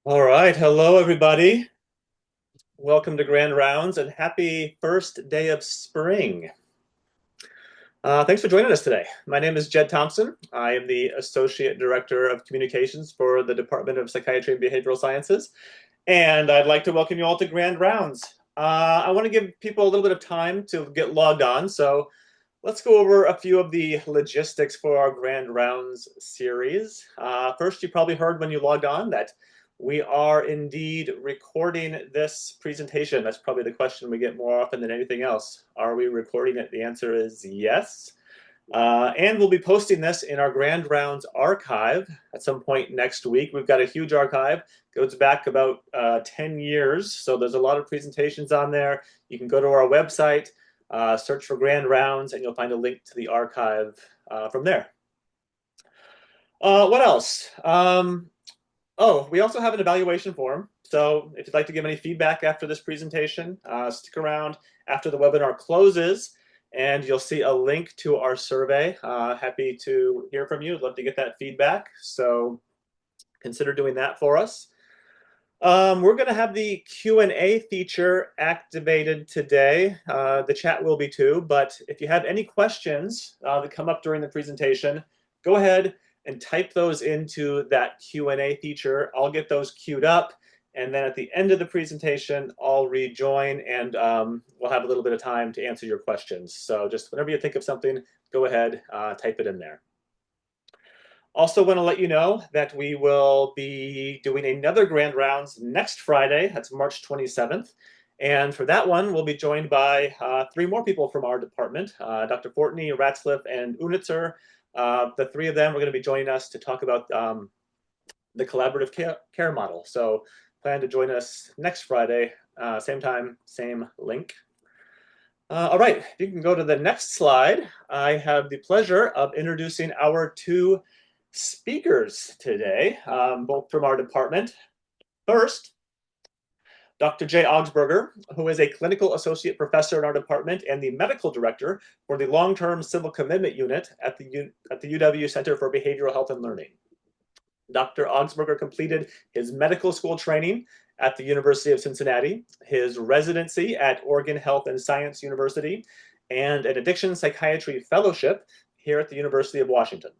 All right. Hello, everybody. Welcome to Grand Rounds and happy first day of spring. Thanks for joining us today. My name is Jed Thompson. I am the Associate Director of Communications for the Department of Psychiatry and Behavioral Sciences, and I'd like to welcome you all to Grand Rounds. I want to give people a little bit of time to get logged on, so let's go over a few of the logistics for our Grand Rounds series. First, you probably heard when you logged on that we are indeed recording this presentation. That's probably the question we get more often than anything else. Are we recording it? The answer is yes. And we'll be posting this in our Grand Rounds archive at some point next week. We've got a huge archive, goes back about 10 years. So there's a lot of presentations on there. You can go to our website, search for Grand Rounds, and you'll find a link to the archive from there. What else? Oh, we also have an evaluation form. So if you'd like to give any feedback after this presentation, stick around after the webinar closes and you'll see a link to our survey. Happy to hear from you. I'd love to get that feedback. So consider doing that for us. We're going to have the Q&A feature activated today. The chat will be too, but if you have any questions that come up during the presentation, go ahead and type those into that Q&A feature. I'll get those queued up, and then at the end of the presentation, I'll rejoin and we'll have a little bit of time to answer your questions. So just whenever you think of something, go ahead, type it in there. Also want to let you know that we will be doing another Grand Rounds next Friday. That's March 27th. And for that one, we'll be joined by three more people from our department, Dr. Fortney, Ratzliff, and Unitzer. The three of them are going to be joining us to talk about the collaborative care model. So plan to join us next Friday, same time, same link. All right, if you can go to the next slide, I have the pleasure of introducing our two speakers today, both from our department. First, Dr. Jay Augsburger, who is a clinical associate professor in our department and the medical director for the long-term civil commitment unit at the UW Center for Behavioral Health and Learning. Dr. Augsburger completed his medical school training at the University of Cincinnati, his residency at Oregon Health and Science University, and an addiction psychiatry fellowship here at the University of Washington.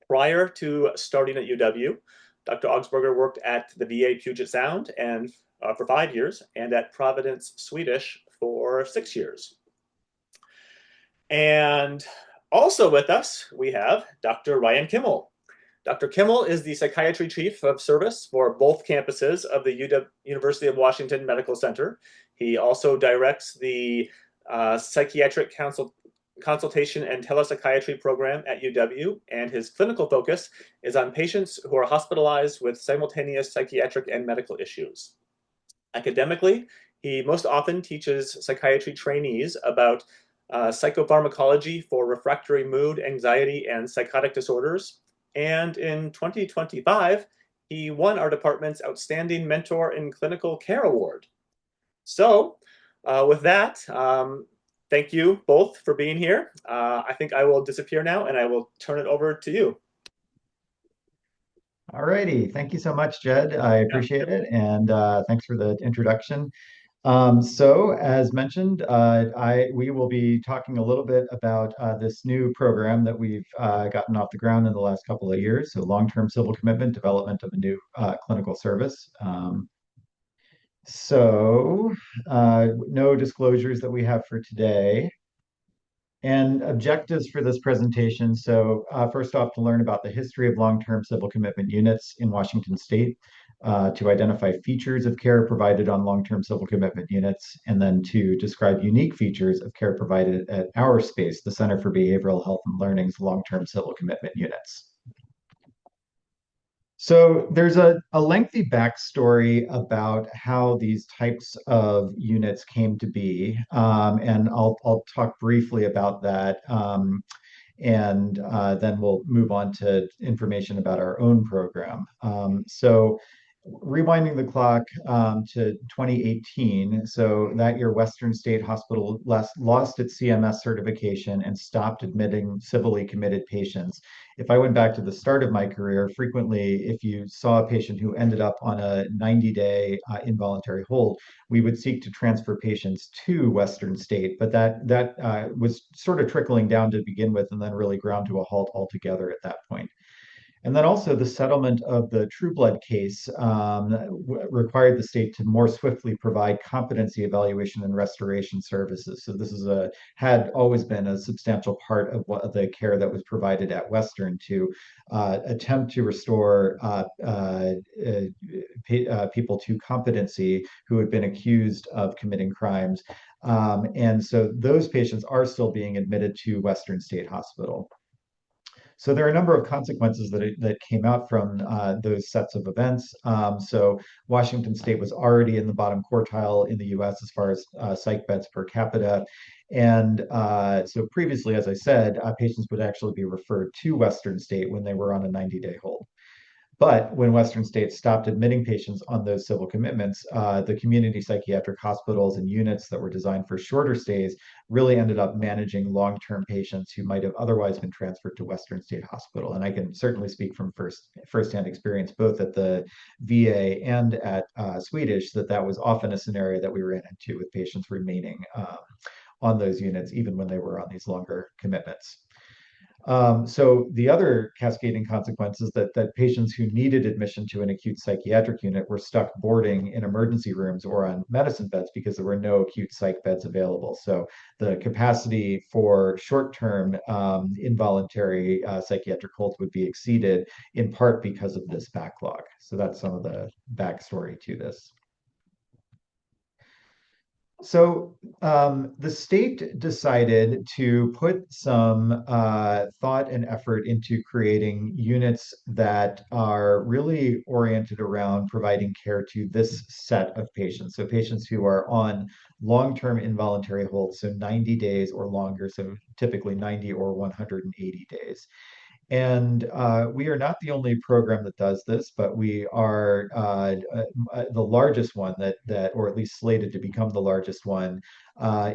Prior to starting at UW, Dr. Augsburger worked at the VA Puget Sound and for 5 years, and at Providence Swedish for 6 years. And also with us, we have Dr. Ryan Kimmel. Dr. Kimmel is the psychiatry chief of service for both campuses of the University of Washington Medical Center. He also directs the psychiatric consultation and telepsychiatry program at UW, and his clinical focus is on patients who are hospitalized with simultaneous psychiatric and medical issues. Academically, he most often teaches psychiatry trainees about psychopharmacology for refractory mood, anxiety, and psychotic disorders. And in 2025, he won our department's Outstanding Mentor in Clinical Care Award. So with that, thank you both for being here. I think I will disappear now and I will turn it over to you. All righty. Thank you so much, Jed. I Yeah. appreciate it. And thanks for the introduction. As mentioned, we will be talking a little bit about this new program that we've gotten off the ground in the last couple of years. So, long-term civil commitment, development of a new clinical service. No disclosures that we have for today. And objectives for this presentation. First off, to learn about the history of long-term civil commitment units in Washington State, to identify features of care provided on long-term civil commitment units, and then to describe unique features of care provided at our space, the Center for Behavioral Health and Learning's long-term civil commitment units. So there's a lengthy backstory about how these types of units came to be, and I'll talk briefly about that, and then we'll move on to information about our own program. rewinding the clock to 2018, so that year, Western State Hospital lost its CMS certification and stopped admitting civilly committed patients. If I went back to the start of my career, frequently, if you saw a patient who ended up on a 90-day involuntary hold, we would seek to transfer patients to Western State, but that was sort of trickling down to begin with, and then really ground to a halt altogether at that point. And then also the settlement of the Trueblood case required the state to more swiftly provide competency evaluation and restoration services. So this is had always been a substantial part of what the care that was provided at Western to attempt to restore people to competency who had been accused of committing crimes. And so those patients are still being admitted to Western State Hospital. So there are a number of consequences that came out from those sets of events. So Washington State was already in the bottom quartile in the U.S. as far as psych beds per capita. And so previously, as I said, patients would actually be referred to Western State when they were on a 90-day hold. But when Western states stopped admitting patients on those civil commitments, the community psychiatric hospitals and units that were designed for shorter stays really ended up managing long-term patients who might have otherwise been transferred to Western State Hospital. And I can certainly speak from firsthand experience, both at the VA and at Swedish, that was often a scenario that we ran into with patients remaining on those units, even when they were on these longer commitments. So the other cascading consequences that patients who needed admission to an acute psychiatric unit were stuck boarding in emergency rooms or on medicine beds because there were no acute psych beds available. So the capacity for short-term involuntary psychiatric holds would be exceeded in part because of this backlog. So that's some of the backstory to this. So the state decided to put some thought and effort into creating units that are really oriented around providing care to this set of patients. So patients who are on long-term involuntary hold, so 90 days or longer, so typically 90 or 180 days. And we are not the only program that does this, but we are the largest one or at least slated to become the largest one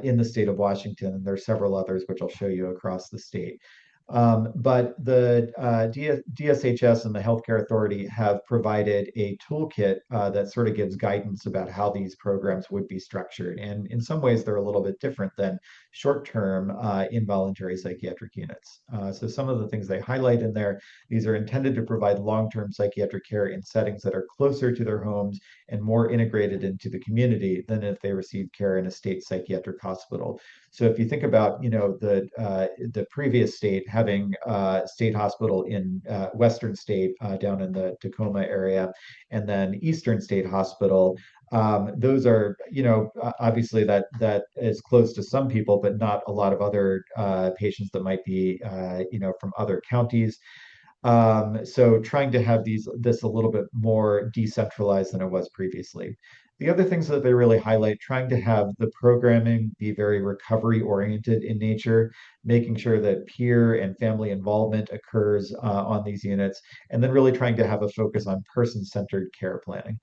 in the state of Washington. And there are several others, which I'll show you across the state. But the DSHS and the Healthcare Authority have provided a toolkit that sort of gives guidance about how these programs would be structured. And in some ways, they're a little bit different than short-term involuntary psychiatric units. So some of the things they highlight in there, these are intended to provide long-term psychiatric care in settings that are closer to their homes and more integrated into the community than if they received care in a state psychiatric hospital. So if you think about, the previous state having state hospital in Western State down in the Tacoma area, and then Eastern State Hospital, those are, obviously that is close to some people, but not a lot of other patients that might be, from other counties. So trying to have this a little bit more decentralized than it was previously. The other things that they really highlight, trying to have the programming be very recovery oriented in nature, making sure that peer and family involvement occurs on these units, and then really trying to have a focus on person-centered care planning.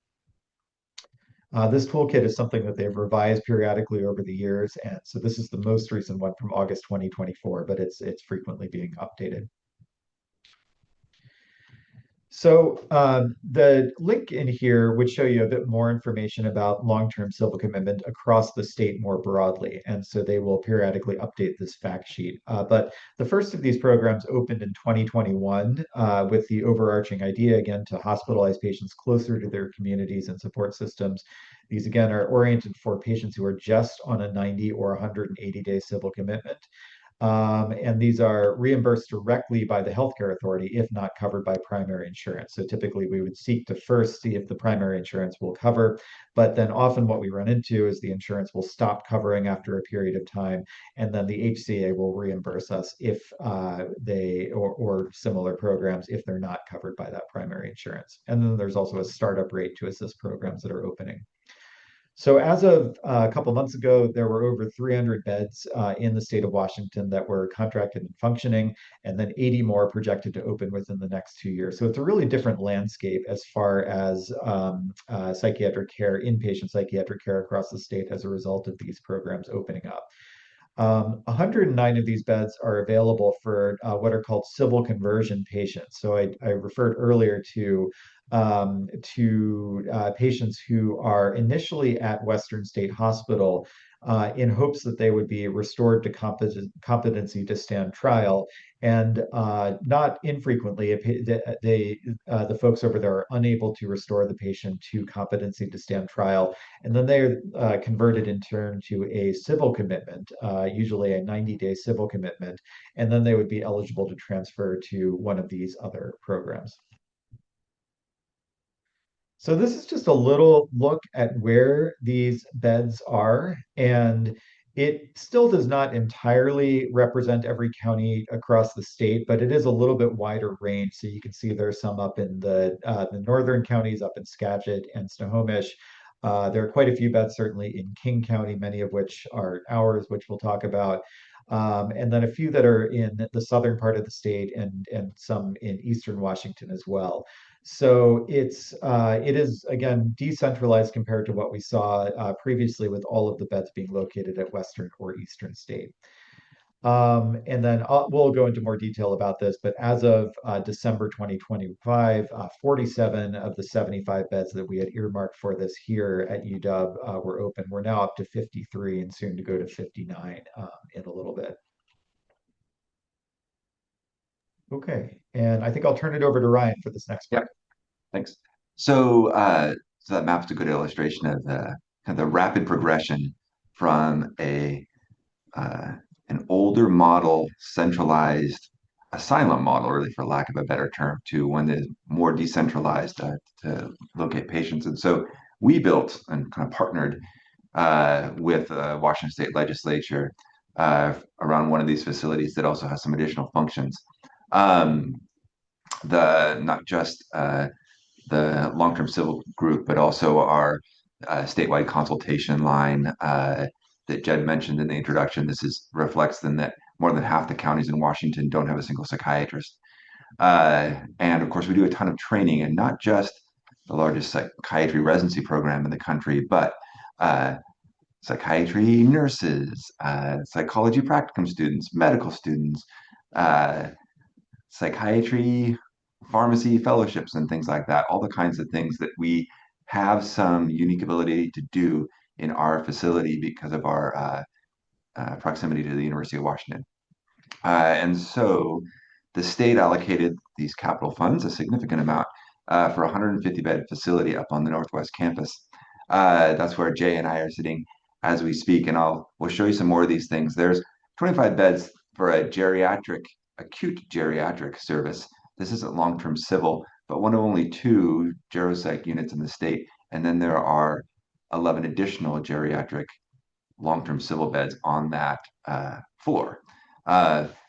This toolkit is something that they've revised periodically over the years, and so this is the most recent one from August 2024, but it's frequently being updated. So the link in here would show you a bit more information about long-term civil commitment across the state more broadly. And so they will periodically update this fact sheet. But the first of these programs opened in 2021 with the overarching idea, again, to hospitalize patients closer to their communities and support systems. These, again, are oriented for patients who are just on a 90 or 180-day civil commitment. And these are reimbursed directly by the healthcare authority if not covered by primary insurance. So typically we would seek to first see if the primary insurance will cover, but then often what we run into is the insurance will stop covering after a period of time, and then the HCA will reimburse us if or similar programs if they're not covered by that primary insurance. And then there's also a startup rate to assist programs that are opening. So as of a couple months ago, there were over 300 beds in the state of Washington that were contracted and functioning, and then 80 more projected to open within the next 2 years. So it's a really different landscape as far as psychiatric care, inpatient psychiatric care across the state as a result of these programs opening up. 109 of these beds are available for what are called civil conversion patients. So I referred earlier to patients who are initially at Western State Hospital in hopes that they would be restored to competency to stand trial. And not infrequently, the folks over there are unable to restore the patient to competency to stand trial, and then they're converted in turn to a civil commitment, usually a 90-day civil commitment, and then they would be eligible to transfer to one of these other programs. So this is just a little look at where these beds are, and it still does not entirely represent every county across the state, but it is a little bit wider range. So you can see there's some up in the northern counties, up in Skagit and Snohomish. There are quite a few beds certainly in King County, many of which are ours, which we'll talk about. And then a few that are in the southern part of the state and some in eastern Washington as well. So it is again decentralized compared to what we saw previously with all of the beds being located at Western or Eastern State. And then we'll go into more detail about this, but as of December 2025, 47 of the 75 beds that we had earmarked for this here at UW were open. We're now up to 53 and soon to go to 59 in a little bit. Okay, and I think I'll turn it over to Ryan for this next Yep, part. thanks. So that map's a good illustration of the rapid progression from uh, an older model, centralized asylum model, really, for lack of a better term, to one that is more decentralized to locate patients. And so we built and kind of partnered with Washington State Legislature around one of these facilities that also has some additional functions. Um, the not just the long-term civil group, but also our statewide consultation line that Jed mentioned in the introduction. This reflects then that more than half the counties in Washington don't have a single psychiatrist. And of course, we do a ton of training, and not just the largest psychiatry residency program in the country, but uh, psychiatry nurses, psychology practicum students, medical students, uh, psychiatry, pharmacy fellowships, and things like that. All the kinds of things that we have some unique ability to do in our facility because of our proximity to the University of Washington. And so the state allocated these capital funds, a significant amount, for a 150 bed facility up on the Northwest campus. That's where Jay and I are sitting as we speak, and we'll show you some more of these things. There's 25 beds for a acute geriatric service. This isn't long-term civil, but one of only two geropsych units in the state. And then there are 11 additional geriatric long-term civil beds on that floor.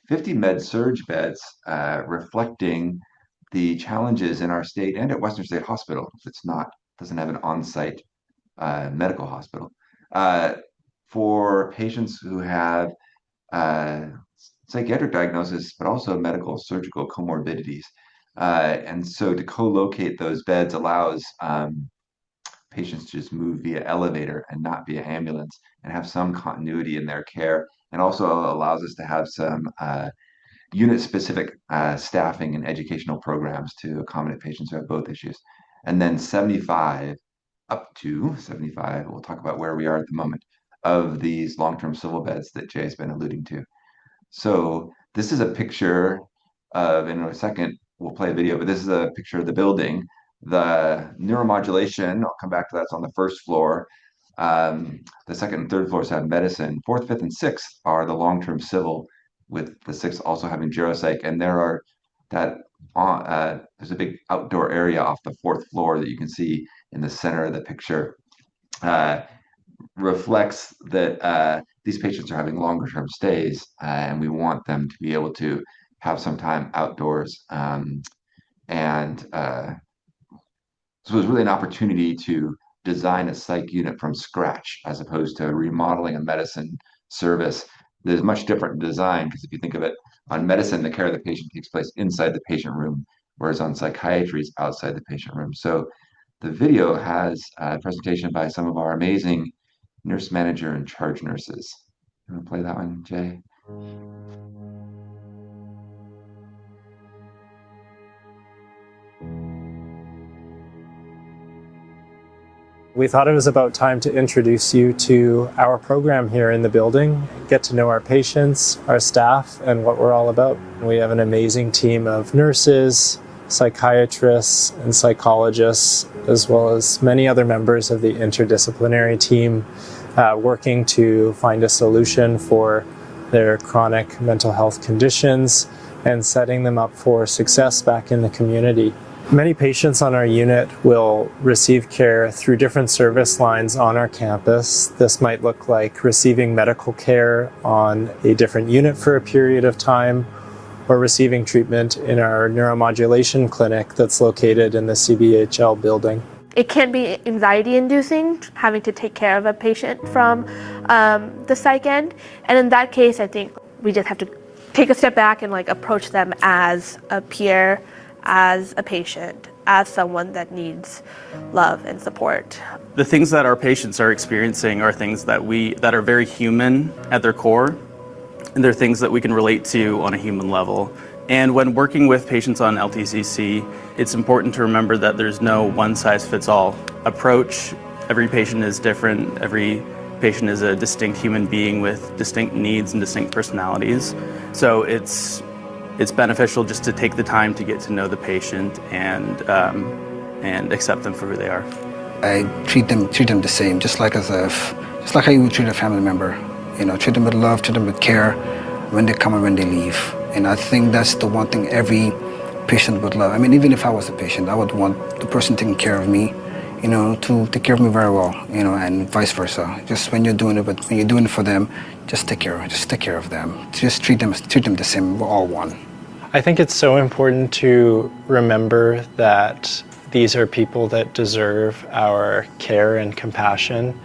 50 med-surg beds, reflecting the challenges in our state and at Western State Hospital. It's not doesn't have an on-site medical hospital for patients who have uh, psychiatric diagnosis, but also medical surgical comorbidities. And so to co-locate those beds allows patients to just move via elevator and not via ambulance and have some continuity in their care, and also allows us to have some unit specific staffing and educational programs to accommodate patients who have both issues. And then 75, up to 75, we'll talk about where we are at the moment, of these long-term civil beds that Jay has been alluding to. So this is a picture of, in a second, we'll play a video, but this is a picture of the building. The neuromodulation, I'll come back to that, it's on the first floor. The second and third floors have medicine. Fourth, fifth, and sixth are the long-term civil, with the sixth also having geropsych. And there's a big outdoor area off the fourth floor that you can see in the center of the picture. Reflects that these patients are having longer term stays, and we want them to be able to have some time outdoors. And so it was really an opportunity to design a psych unit from scratch as opposed to remodeling a medicine service. There's much different design because if you think of it, on medicine, the care of the patient takes place inside the patient room, whereas on psychiatry, it's outside the patient room. So the video has a presentation by some of our amazing nurse manager and charge nurses. You want to play that one, Jay? We thought it was about time to introduce you to our program here in the building, get to know our patients, our staff, and what we're all about. We have an amazing team of nurses, psychiatrists, and psychologists, as well as many other members of the interdisciplinary team working to find a solution for their chronic mental health conditions and setting them up for success back in the community. Many patients on our unit will receive care through different service lines on our campus. This might look like receiving medical care on a different unit for a period of time, or receiving treatment in our neuromodulation clinic that's located in the CBHL building. It can be anxiety-inducing, having to take care of a patient from the psych end. And in that case, I think we just have to take a step back and approach them as a peer, as a patient, as someone that needs love and support. The things that our patients are experiencing are things that are very human at their core, and they're things that we can relate to on a human level. And when working with patients on LTCC, it's important to remember that there's no one-size-fits-all approach. Every patient is different. Every patient is a distinct human being with distinct needs and distinct personalities. So it's beneficial just to take the time to get to know the patient and accept them for who they are. I treat them the same, just like how you would treat a family member. Treat them with love, treat them with care when they come and when they leave. And I think that's the one thing every patient would love. I mean, even if I was a patient, I would want the person taking care of me, to take care of me very well, and vice versa. Just when you're doing it for them, just take care of them. Just treat them the same. We're all one. I think it's so important to remember that these are people that deserve our care and compassion,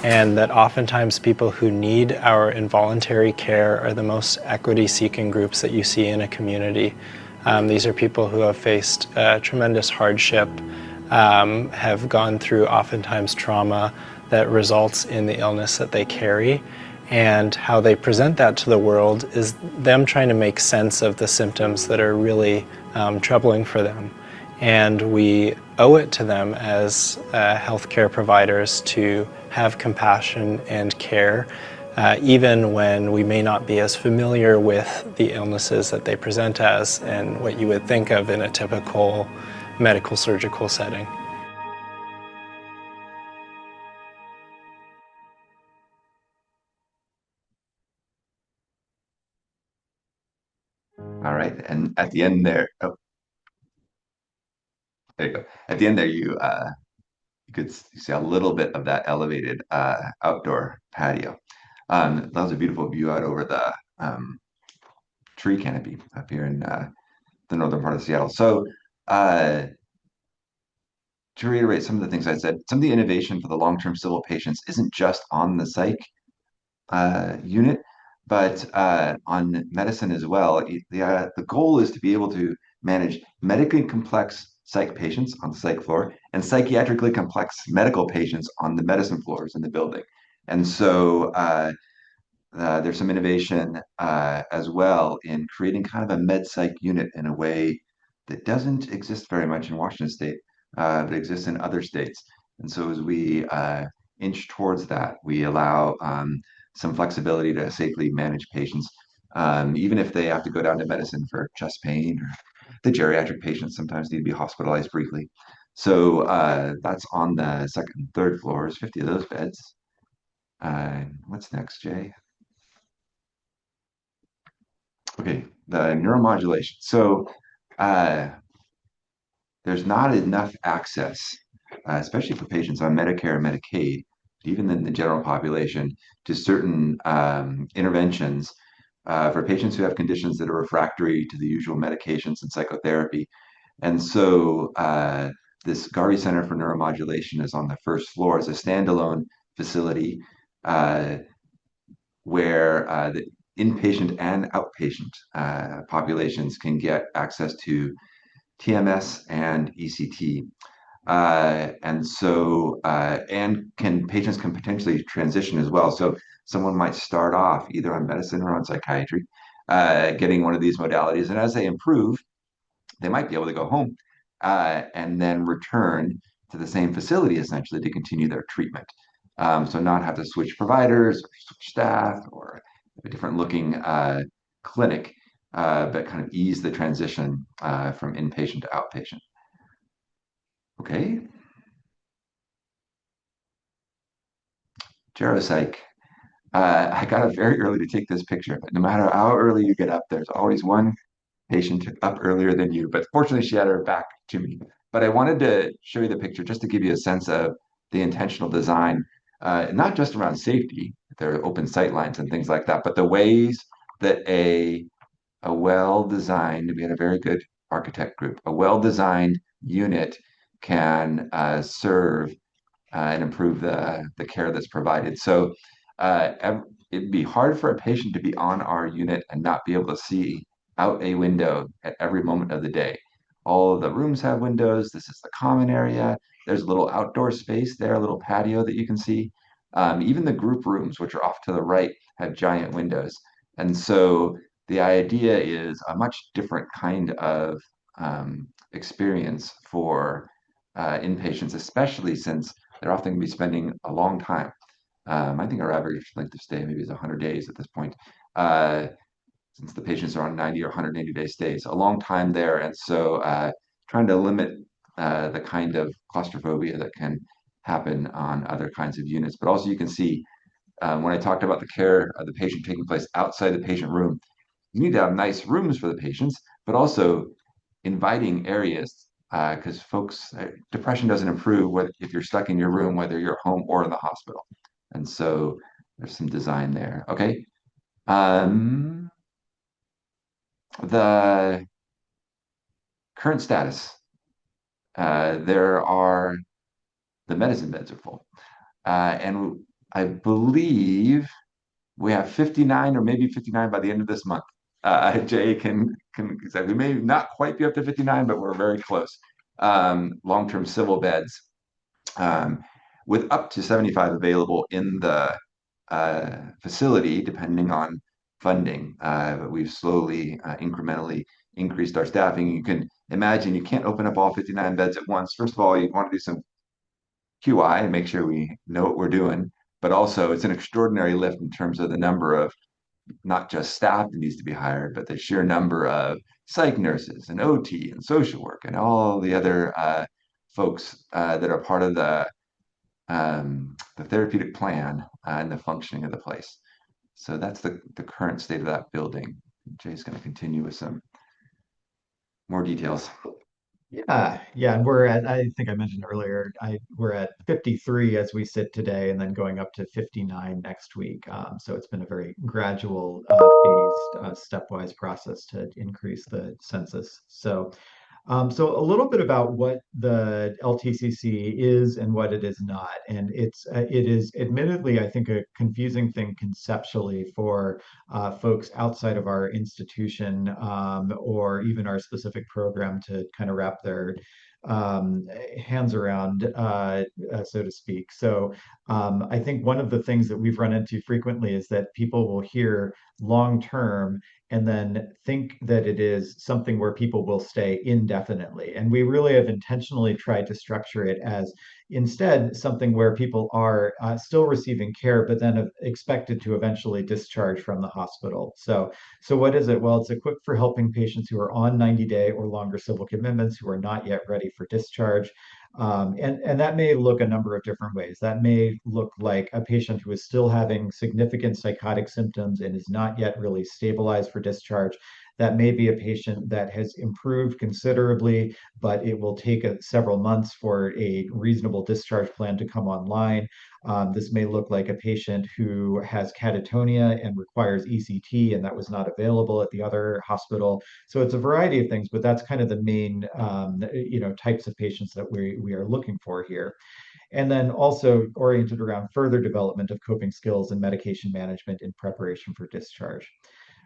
and that oftentimes people who need our involuntary care are the most equity-seeking groups that you see in a community. These are people who have faced tremendous hardship, have gone through oftentimes trauma that results in the illness that they carry, and how they present that to the world is them trying to make sense of the symptoms that are really troubling for them. And we owe it to them as healthcare providers to have compassion and care, even when we may not be as familiar with the illnesses that they present as and what you would think of in a typical medical surgical setting. All right, and at the end there, oh, there you go. At the end there, you could see a little bit of that elevated outdoor patio. That was a beautiful view out over the tree canopy up here in the northern part of Seattle. So to reiterate some of the things I said, some of the innovation for the long-term civil patients isn't just on the psych unit, but on medicine as well. The goal is to be able to manage medically complex psych patients on the psych floor and psychiatrically complex medical patients on the medicine floors in the building. And so there's some innovation as well in creating kind of a med psych unit in a way that doesn't exist very much in Washington State, but exists in other states. And so as we inch towards that, we allow some flexibility to safely manage patients, even if they have to go down to medicine for chest pain, or the geriatric patients sometimes need to be hospitalized briefly. So that's on the second and third floors, 50 of those beds. What's next, Jay? Okay, the neuromodulation. So there's not enough access, especially for patients on Medicare and Medicaid, even in the general population, to certain interventions for patients who have conditions that are refractory to the usual medications and psychotherapy. And so this Garvey Center for Neuromodulation is on the first floor as a standalone facility where the inpatient and outpatient populations can get access to TMS and ECT. Patients can potentially transition as well. So someone might start off either on medicine or on psychiatry, getting one of these modalities. And as they improve, they might be able to go home and then return to the same facility essentially to continue their treatment. So not have to switch providers or switch staff or a different looking clinic, but kind of ease the transition from inpatient to outpatient. Okay. Geropsych. I got up very early to take this picture, but no matter how early you get up, there's always one patient up earlier than you. But fortunately, she had her back to me. But I wanted to show you the picture just to give you a sense of the intentional design, not just around safety, there are open sight lines and things like that, but the ways that a well-designed, we had a very good architect group, a well-designed unit can serve and improve the care that's provided. So it'd be hard for a patient to be on our unit and not be able to see out a window at every moment of the day. All of the rooms have windows. This is the common area. There's a little outdoor space there, a little patio that you can see. Even the group rooms, which are off to the right, have giant windows. And so the idea is a much different kind of experience for inpatients, especially since they're often going to be spending a long time. I think our average length of stay maybe is 100 days at this point, since the patients are on 90 or 180-day stays, a long time there. And so trying to limit the kind of claustrophobia that can happen on other kinds of units. But also you can see when I talked about the care of the patient taking place outside the patient room, you need to have nice rooms for the patients, but also inviting areas because folks, depression doesn't improve if you're stuck in your room, whether you're home or in the hospital. And so there's some design there. Okay. The current status, the medicine beds are full. And I believe we have 59 or maybe 59 by the end of this month. Jay can say we may not quite be up to 59, but we're very close. Long-term civil beds with up to 75 available in the facility, depending on funding. But we've slowly, incrementally increased our staffing. You can imagine you can't open up all 59 beds at once. First of all, you want to do some QI and make sure we know what we're doing. But also, it's an extraordinary lift in terms of the number of not just staff that needs to be hired, but the sheer number of psych nurses and OT and social work and all the other folks that are part of the therapeutic plan and the functioning of the place. So that's the current state of that building. Jay's going to continue with some more details. Yeah, and I think I mentioned earlier, we're at 53 as we sit today, and then going up to 59 next week. So it's been a very gradual, phased, stepwise process to increase the census. So a little bit about what the LTCC is and what it is not. And it is admittedly, I think, a confusing thing conceptually for folks outside of our institution or even our specific program to kind of wrap their hands around, so to speak. So I think one of the things that we've run into frequently is that people will hear long term and then think that it is something where people will stay indefinitely. And we really have intentionally tried to structure it as instead something where people are still receiving care, but then expected to eventually discharge from the hospital. So what is it? Well, it's equipped for helping patients who are on 90-day or longer civil commitments who are not yet ready for discharge. And that may look a number of different ways. That may look like a patient who is still having significant psychotic symptoms and is not yet really stabilized for discharge. that may be a patient that has improved considerably, but it will take several months for a reasonable discharge plan to come online. This may look like a patient who has catatonia and requires ECT, and that was not available at the other hospital. So it's a variety of things, but that's kind of the main, types of patients that we are looking for here. And then also oriented around further development of coping skills and medication management in preparation for discharge.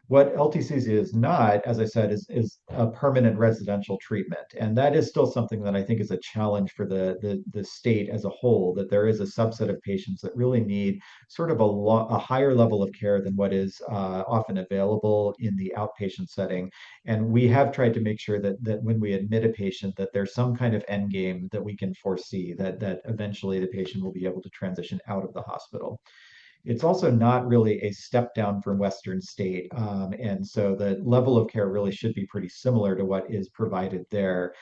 What LTCC is not, as I said, is a permanent residential treatment. And that is still something that I think is a challenge for the state as a whole, that there is a subset of patients that really need sort of a higher level of care than what is often available in the outpatient setting. And we have tried to make sure that when we admit a patient, that there's some kind of end game that we can foresee, that eventually the patient will be able to transition out of the hospital. It's also not really a step down from Western State. And so the level of care really should be pretty similar to what is provided there.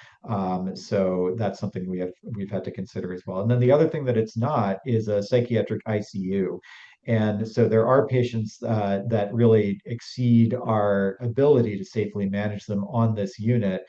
So that's something we've had to consider as well. And then the other thing that it's not is a psychiatric ICU. And so there are patients that really exceed our ability to safely manage them on this unit.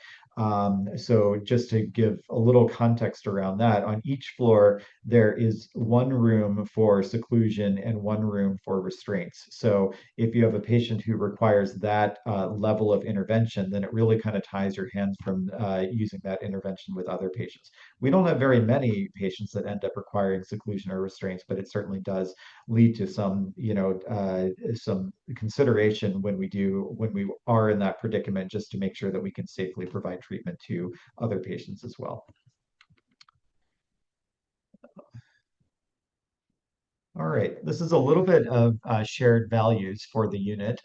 So just to give a little context around that, on each floor, there is one room for seclusion and one room for restraints. So if you have a patient who requires that level of intervention, then it really kind of ties your hands from using that intervention with other patients. We don't have very many patients that end up requiring seclusion or restraints, but it certainly does lead to some consideration when we are in that predicament, just to make sure that we can safely provide treatment to other patients as well. All right, this is a little bit of shared values for the unit.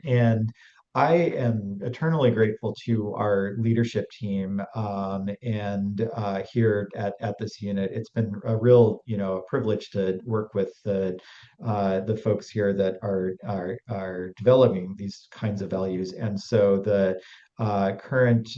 And I am eternally grateful to our leadership team and here at this unit. It's been a real, privilege to work with the folks here that are developing these kinds of values. And so the current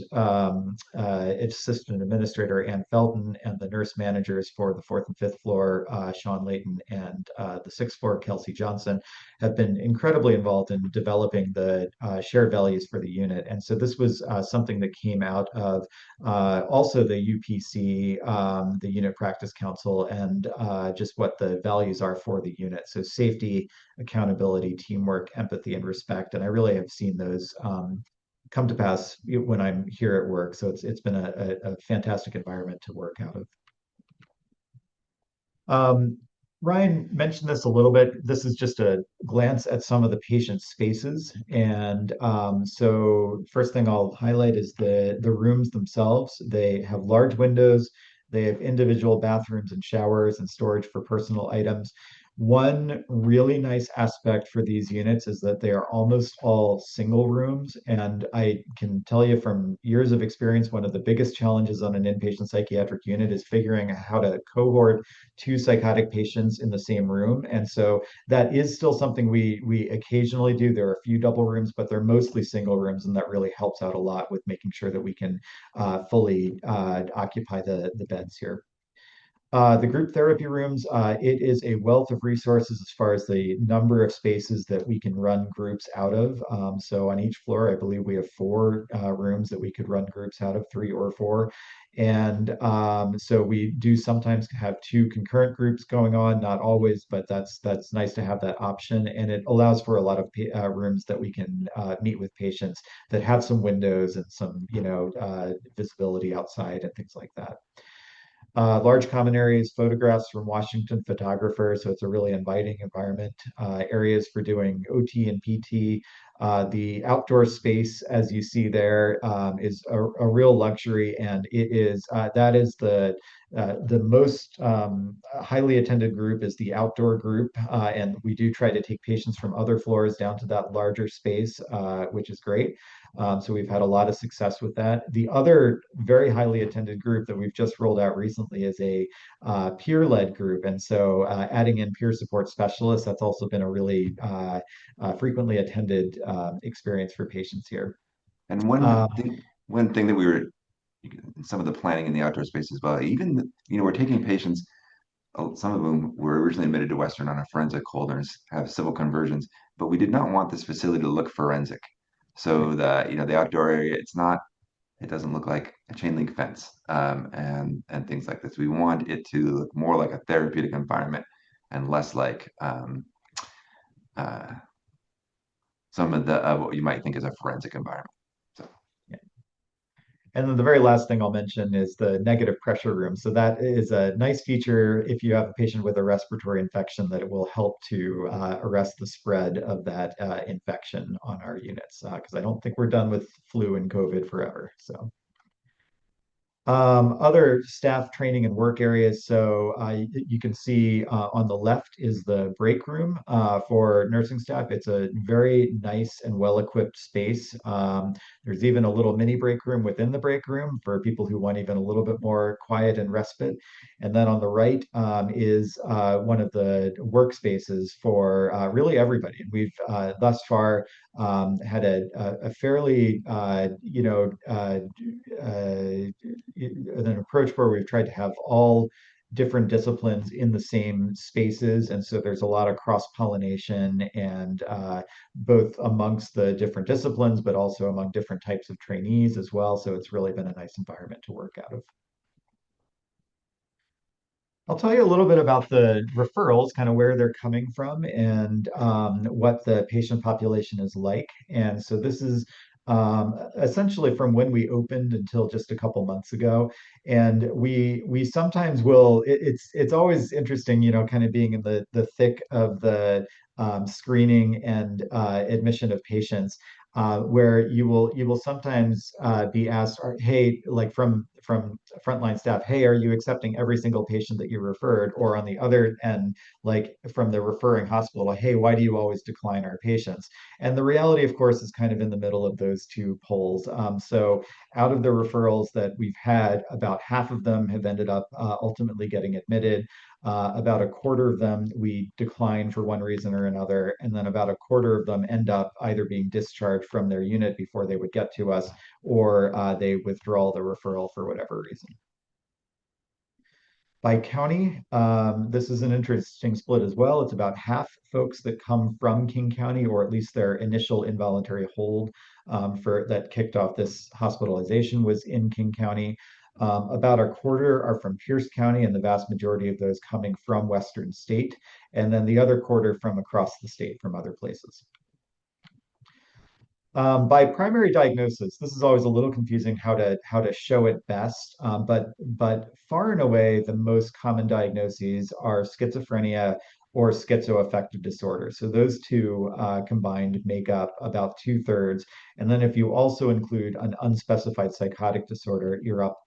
assistant administrator, Ann Felton, and the nurse managers for the fourth and fifth floor, Sean Layton, and the sixth floor, Kelsey Johnson, have been incredibly involved in developing the shared values for the unit. And so this was something that came out of also the UPC, the Unit Practice Council, and just what the values are for the unit. So safety, accountability, teamwork, empathy, and respect. And I really have seen those come to pass when I'm here at work. So it's been a fantastic environment to work out of. Ryan mentioned this a little bit. This is just a glance at some of the patient's spaces. And so first thing I'll highlight is the rooms themselves. They have large windows. They have individual bathrooms and showers and storage for personal items. One really nice aspect for these units is that they are almost all single rooms. And I can tell you from years of experience, one of the biggest challenges on an inpatient psychiatric unit is figuring out how to cohort two psychotic patients in the same room. And so that is still something we occasionally do. There are a few double rooms, but they're mostly single rooms, and that really helps out a lot with making sure that we can fully occupy the beds here. The group therapy rooms, it is a wealth of resources as far as the number of spaces that we can run groups out of. So on each floor, I believe we have 4 rooms that we could run groups out of, 3 or 4. And so we do sometimes have 2 concurrent groups going on, not always, but that's nice to have that option. And it allows for a lot of rooms that we can meet with patients that have some windows and some, visibility outside and things like that. Large common areas, photographs from Washington photographers, so it's a really inviting environment. Areas for doing OT and PT. The outdoor space, as you see there, is a real luxury, and that is the most highly attended group is the outdoor group, and we do try to take patients from other floors down to that larger space, which is great. So we've had a lot of success with that. The other very highly attended group that we've just rolled out recently is a peer-led group. And so adding in peer support specialists, that's also been a really frequently attended experience for patients here. And one thing that we were, some of the planning in the outdoor space as well, even, we're taking patients, some of them were originally admitted to Western on a forensic hold and have civil conversions, but we did not want this facility to look forensic. So the outdoor area, it doesn't look like a chain link fence, and things like this. We want it to look more like a therapeutic environment and less like uh, some of the what you might think is a forensic environment. So And then the very last thing I'll mention is the negative pressure room. So that is a nice feature if you have a patient with a respiratory infection, that it will help to arrest the spread of that infection on our units. Because I don't think we're done with flu and COVID forever. So. Other staff training and work areas. So you can see on the left is the break room for nursing staff. It's a very nice and well-equipped space. There's even a little mini break room within the break room for people who want even a little bit more quiet and respite. And then on the right is one of the workspaces for really everybody. And we've thus far had a fairly, an approach where we've tried to have all different disciplines in the same spaces. And so there's a lot of cross-pollination and both amongst the different disciplines, but also among different types of trainees as well. So it's really been a nice environment to work out of. I'll tell you a little bit about the referrals, kind of where they're coming from and what the patient population is like. And so this is essentially from when we opened until just a couple months ago. And we sometimes will, it's always interesting, kind of being in the thick of the screening and admission of patients. Where you will sometimes be asked, hey, like from frontline staff, hey, are you accepting every single patient that you referred? Or on the other end, like from the referring hospital, hey, why do you always decline our patients? And the reality, of course, is kind of in the middle of those two poles. So out of the referrals that we've had, about half of them have ended up ultimately getting admitted. About a quarter of them we decline for one reason or another, and then about a quarter of them end up either being discharged from their unit before they would get to us, or they withdraw the referral for whatever reason. By county, this is an interesting split as well. It's about half folks that come from King County, or at least their initial involuntary hold for that kicked off this hospitalization was in King County. About a quarter are from Pierce County, and the vast majority of those coming from Western State, and then the other quarter from across the state from other places. By primary diagnosis, this is always a little confusing how to show it best, but far and away the most common diagnoses are schizophrenia or schizoaffective disorder. So those two combined make up about 2/3. And then if you also include an unspecified psychotic disorder, you're up,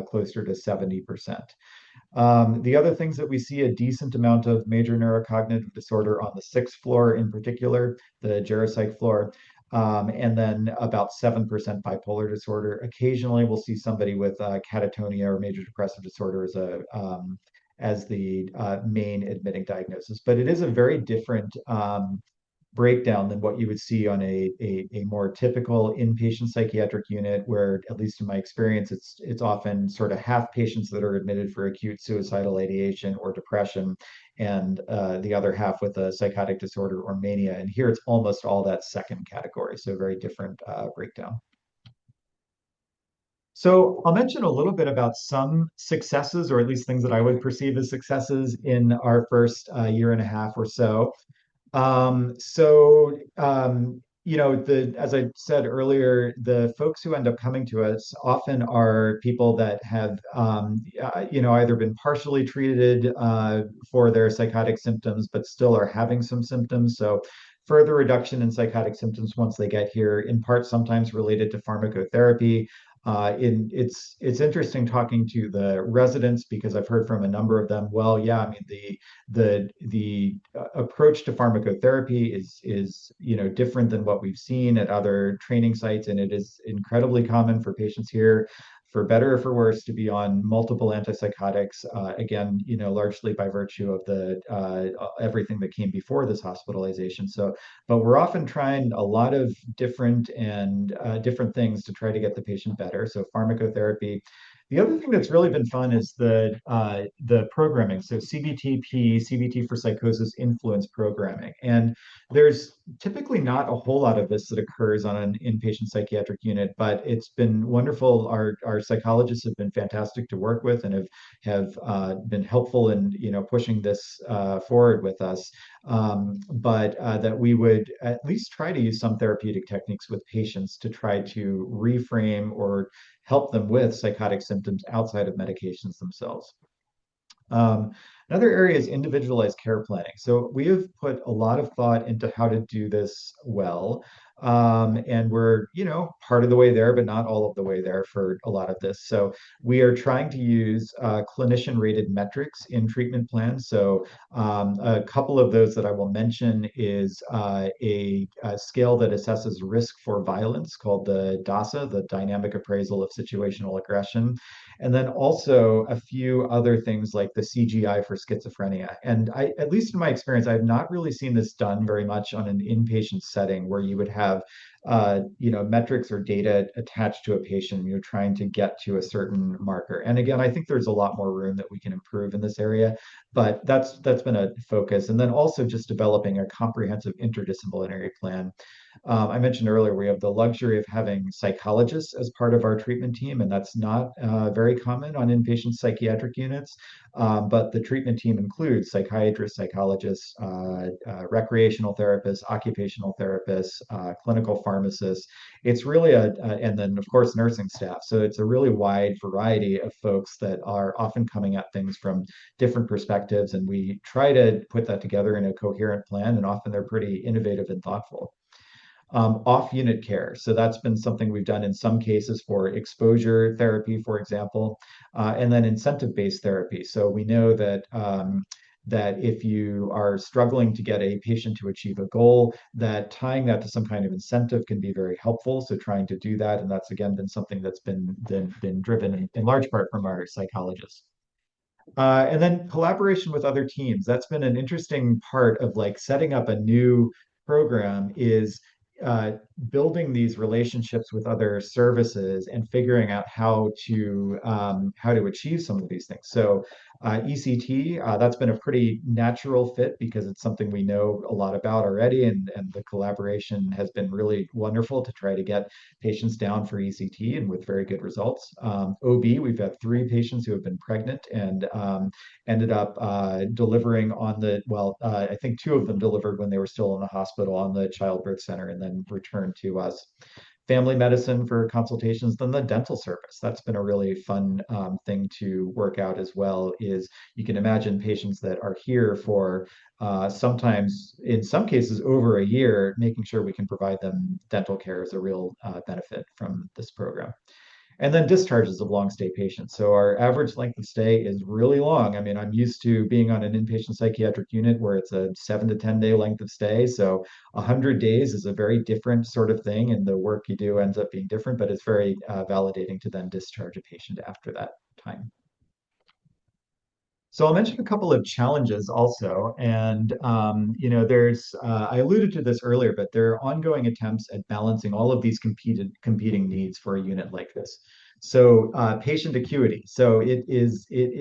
closer to 70%. The other things that we see a decent amount of major neurocognitive disorder on the 6th floor, in particular, the geropsych floor. And then about 7% bipolar disorder. Occasionally, we'll see somebody with catatonia or major depressive disorder as the main admitting diagnosis. But it is a very different breakdown than what you would see on a more typical inpatient psychiatric unit, where, at least in my experience, it's often sort of half patients that are admitted for acute suicidal ideation or depression, and the other half with a psychotic disorder or mania. And here it's almost all that second category, so very different breakdown. So I'll mention a little bit about some successes, or at least things that I would perceive as successes in our first year and a half or so. So, as I said earlier, the folks who end up coming to us often are people that have, either been partially treated for their psychotic symptoms, but still are having some symptoms. So further reduction in psychotic symptoms once they get here, in part sometimes related to pharmacotherapy. It's interesting talking to the residents, because I've heard from a number of them. Well, yeah, I mean the approach to pharmacotherapy is different than what we've seen at other training sites, and it is incredibly common for patients here, for better or for worse, to be on multiple antipsychotics. Again, largely by virtue of the everything that came before this hospitalization. So, but we're often trying a lot of different things to try to get the patient better. So pharmacotherapy, The other thing that's really been fun is the programming. So CBTP, CBT for psychosis influence programming. And there's typically not a whole lot of this that occurs on an inpatient psychiatric unit, but it's been wonderful. Our psychologists have been fantastic to work with and have been helpful in pushing this forward with us. But that we would at least try to use some therapeutic techniques with patients to try to reframe or help them with psychotic symptoms outside of medications themselves. Um, Another area is individualized care planning. So we have put a lot of thought into how to do this well. And we're, part of the way there, but not all of the way there for a lot of this. So we are trying to use clinician rated metrics in treatment plans. So a couple of those that I will mention is a scale that assesses risk for violence called the DASA, the Dynamic Appraisal of Situational Aggression, and then also a few other things like the CGI for schizophrenia. And at least in my experience, I've not really seen this done very much on an inpatient setting where you would have, metrics or data attached to a patient. You're trying to get to a certain marker. And again, I think there's a lot more room that we can improve in this area, but that's been a focus. And then also just developing a comprehensive interdisciplinary plan. I mentioned earlier we have the luxury of having psychologists as part of our treatment team, and that's not very common on inpatient psychiatric units. But the treatment team includes psychiatrists, psychologists, recreational therapists, occupational therapists, clinical pharmacists. It's really and then of course nursing staff. So it's a really wide variety of folks that are often coming at things from different perspectives, and we try to put that together in a coherent plan, and often they're pretty innovative and thoughtful. Off-unit care. So that's been something we've done in some cases for exposure therapy, for example, and then incentive-based therapy. So we know that if you are struggling to get a patient to achieve a goal, that tying that to some kind of incentive can be very helpful. So trying to do that, and that's again been something that's been driven in large part from our psychologists. And then collaboration with other teams. That's been an interesting part of like setting up a new program is uh, building these relationships with other services and figuring out how to achieve some of these things. So ECT, that's been a pretty natural fit because it's something we know a lot about already, and the collaboration has been really wonderful to try to get patients down for ECT and with very good results. OB, we've had 3 patients who have been pregnant and ended up delivering on I think 2 of them delivered when they were still in the hospital on the childbirth center and then returned to us. Family medicine for consultations, then the dental service. That's been a really fun thing to work out as well. Is you can imagine patients that are here for sometimes, in some cases, over a year, making sure we can provide them dental care is a real benefit from this program. And then discharges of long stay patients. So our average length of stay is really long. I mean, I'm used to being on an inpatient psychiatric unit where it's a 7 to 10 day length of stay. So 100 days is a very different sort of thing, and the work you do ends up being different, but it's very validating to then discharge a patient after that time. So I'll mention a couple of challenges also, and there's I alluded to this earlier, but there are ongoing attempts at balancing all of these competing needs for a unit like this. So patient acuity. So it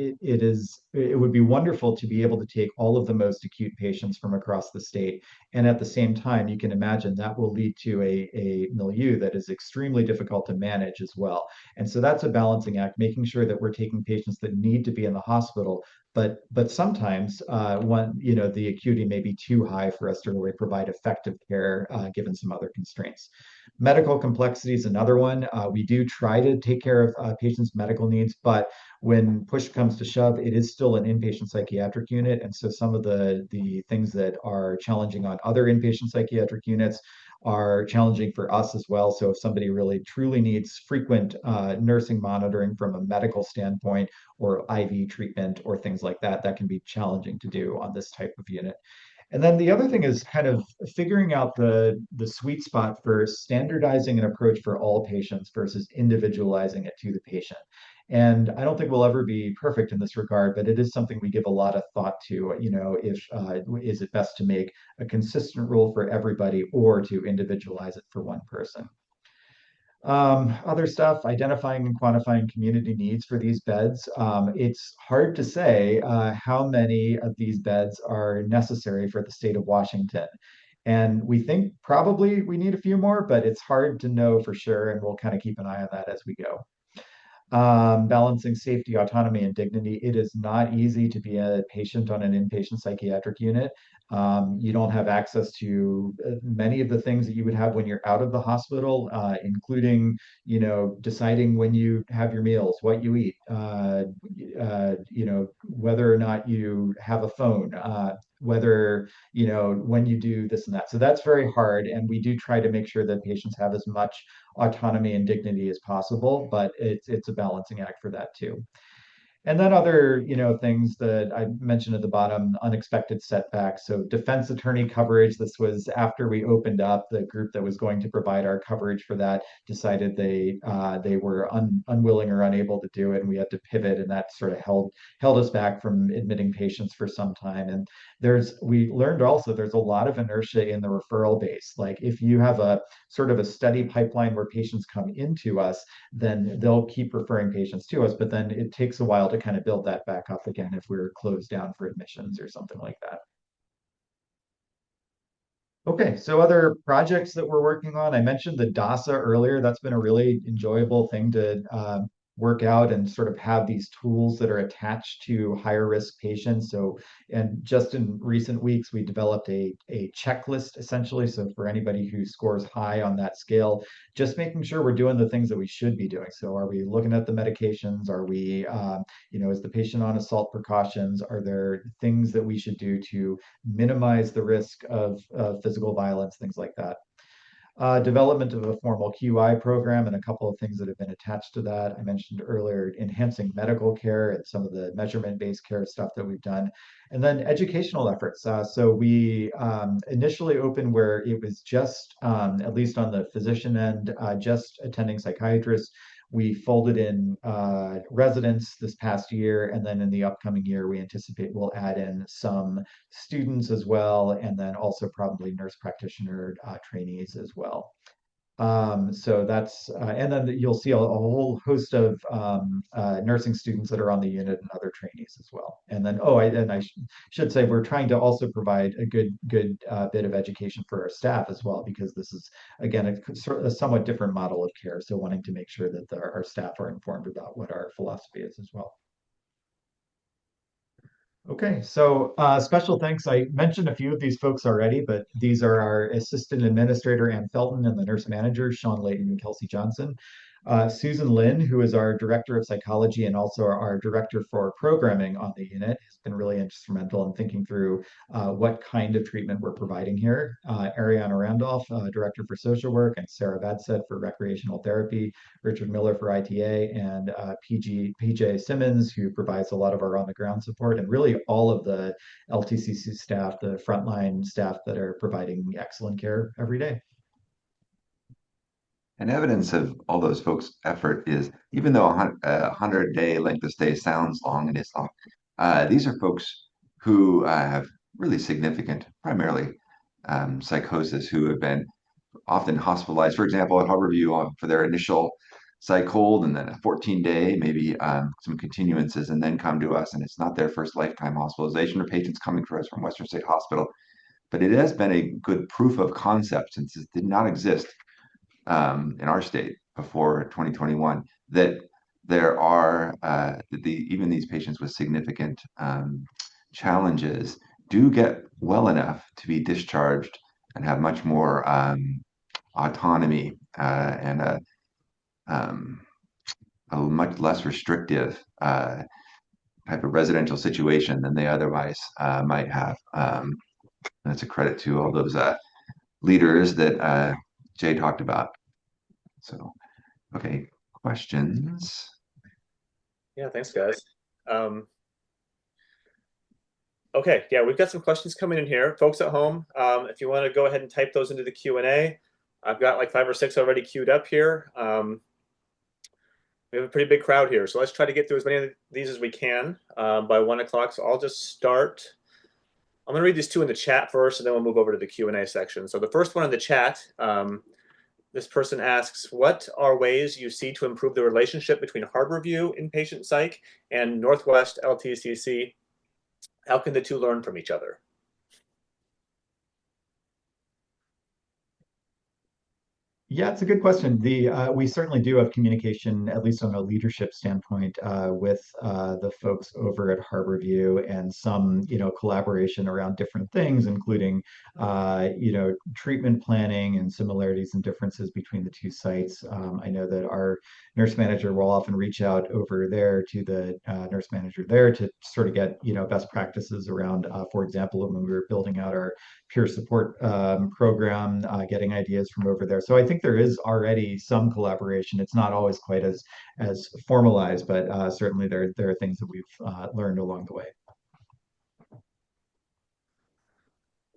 would be wonderful to be able to take all of the most acute patients from across the state, and at the same time, you can imagine that will lead to a milieu that is extremely difficult to manage as well. And so that's a balancing act, making sure that we're taking patients that need to be in the hospital, but sometimes the acuity may be too high for us to really provide effective care given some other constraints. Medical complexity is another one. We do try to take care of patients' medical needs, but when push comes to shove, it is still an inpatient psychiatric unit, and so some of the things that are challenging on other inpatient psychiatric units are challenging for us as well. So if somebody really truly needs frequent nursing monitoring from a medical standpoint or IV treatment or things like that, that can be challenging to do on this type of unit. And then the other thing is kind of figuring out the sweet spot for standardizing an approach for all patients versus individualizing it to the patient. And I don't think we'll ever be perfect in this regard, but it is something we give a lot of thought to. If is it best to make a consistent rule for everybody or to individualize it for one person? Other stuff, identifying and quantifying community needs for these beds. It's hard to say how many of these beds are necessary for the state of Washington. And we think probably we need a few more, but it's hard to know for sure, and we'll kind of keep an eye on that as we go. Balancing safety, autonomy, and dignity. It is not easy to be a patient on an inpatient psychiatric unit. You don't have access to many of the things that you would have when you're out of the hospital, including, deciding when you have your meals, what you eat, whether or not you have a phone, whether, when you do this and that. So that's very hard. And we do try to make sure that patients have as much autonomy and dignity as possible, but it's a balancing act for that too. And then other, things that I mentioned at the bottom, unexpected setbacks. So defense attorney coverage, this was after we opened up. The group that was going to provide our coverage for that decided they were unwilling or unable to do it, and we had to pivot, and that sort of held us back from admitting patients for some time. And we learned also there's a lot of inertia in the referral base. Like if you have a sort of a steady pipeline where patients come into us, then they'll keep referring patients to us, but then it takes a while to kind of build that back up again if we're closed down for admissions or something like that. Okay, so other projects that we're working on. I mentioned the DASA earlier. That's been a really enjoyable thing to work out and sort of have these tools that are attached to higher risk patients. So, and just in recent weeks, we developed a checklist essentially. So for anybody who scores high on that scale, just making sure we're doing the things that we should be doing. So are we looking at the medications? Are we, is the patient on assault precautions? Are there things that we should do to minimize the risk of physical violence, things like that? Development of a formal QI program and a couple of things that have been attached to that. I mentioned earlier, enhancing medical care and some of the measurement-based care stuff that we've done. And then educational efforts. So we initially opened where it was just, at least on the physician end, just attending psychiatrists. We folded in residents this past year, and then in the upcoming year, we anticipate we'll add in some students as well, and then also probably nurse practitioner trainees as well. So that's, and then you'll see a whole host of nursing students that are on the unit and other trainees as well. And then, I should say we're trying to also provide a good bit of education for our staff as well, because this is, again, a somewhat different model of care. So wanting to make sure that our staff are informed about what our philosophy is as well. Okay, so special thanks. I mentioned a few of these folks already, but these are our assistant administrator, Ann Felton, and the nurse manager, Sean Layton and Kelsey Johnson. Susan Lin, who is our director of psychology and also our director for programming on the unit, has been really instrumental in thinking through what kind of treatment we're providing here. Ariana Randolph, director for social work, and Sarah Vadset for recreational therapy, Richard Miller for ITA, and PJ Simmons, who provides a lot of our on-the-ground support, and really all of the LTCC staff, the frontline staff that are providing excellent care every day. And evidence of all those folks' effort is, even though a 100-day length of stay sounds long and is long, these are folks who have really significant, primarily psychosis, who have been often hospitalized, for example, at Harborview for their initial psych hold, and then a 14-day, maybe some continuances, and then come to us, and it's not their first lifetime hospitalization, or patients coming to us from Western State Hospital. But it has been a good proof of concept, since it did not exist in our state before 2021, that there are even these patients with significant challenges do get well enough to be discharged and have much more autonomy and a much less restrictive type of residential situation than they otherwise might have. That's a credit to all those leaders that Jay talked about. So, okay, questions? Yeah, thanks, guys. Okay, yeah, we've got some questions coming in here. Folks at home, if you want to go ahead and type those into the Q&A. I've got like 5 or 6 already queued up here. We have a pretty big crowd here, so let's try to get through as many of these as we can by 1 o'clock. So I'll just start. I'm going to read these 2 in the chat first, and then we'll move over to the Q&A section. So the first one in the chat, This person asks, what are ways you see to improve the relationship between Harborview Inpatient Psych and Northwest LTCC? How can the two learn from each other? Yeah, it's a good question. We certainly do have communication, at least on a leadership standpoint, with the folks over at Harborview, and some, collaboration around different things, including, treatment planning and similarities and differences between the two sites. I know that our nurse manager will often reach out over there to the nurse manager there to sort of get, best practices around, for example, when we were building out our peer support program, getting ideas from over there. So I think there is already some collaboration. It's not always quite as formalized, but certainly there are things that we've learned along the way.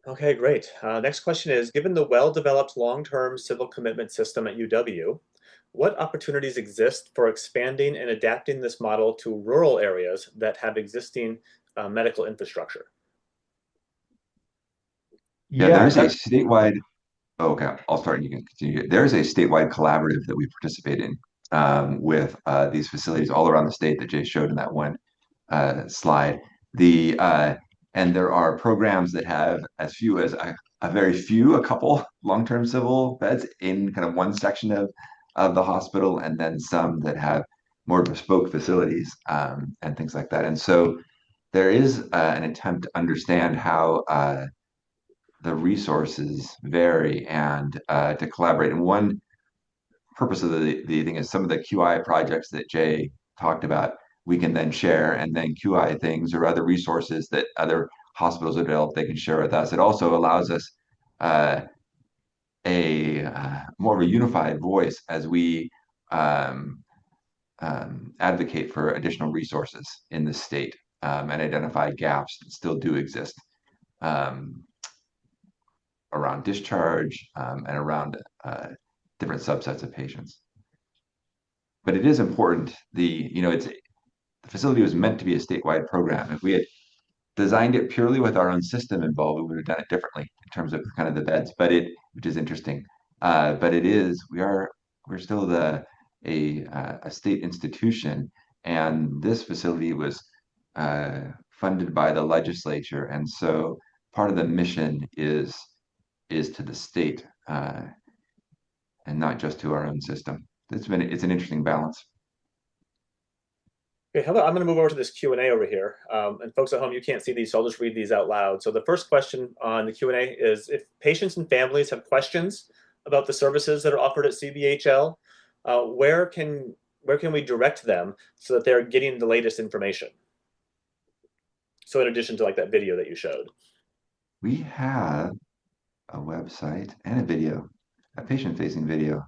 Okay, great. Next question is, given the well-developed long-term civil commitment system at UW, what opportunities exist for expanding and adapting this model to rural areas that have existing medical infrastructure? Yeah, Yeah, there's a statewide. Oh, okay, I'll start and you can continue. There's a statewide collaborative that we participate in with these facilities all around the state that Jay showed in that one slide. And there are programs that have as few as a couple long-term civil beds in kind of one section of the hospital, and then some that have more bespoke facilities and things like that. And so there is an attempt to understand how the resources vary and to collaborate. And one purpose of the thing is some of the QI projects that Jay talked about, we can then share, and then QI things or other resources that other hospitals have developed, they can share with us. It also allows us more of a unified voice as we advocate for additional resources in the state and identify gaps that still do exist around discharge and around different subsets of patients. But it is important. The facility was meant to be a statewide program. If we had designed it purely with our own system involved, we would have done it differently in terms of kind of the beds. Which is interesting. But we're still a state institution, and this facility was funded by the legislature, and so part of the mission is to the state and not just to our own system. It's an interesting balance. Okay, I'm going to move over to this Q&A over here. And folks at home, you can't see these, so I'll just read these out loud. So the first question on the Q&A is, if patients and families have questions about the services that are offered at CBHL, where can we direct them so that they're getting the latest information? So in addition to like that video that you showed. We have a website and a video, a patient-facing video.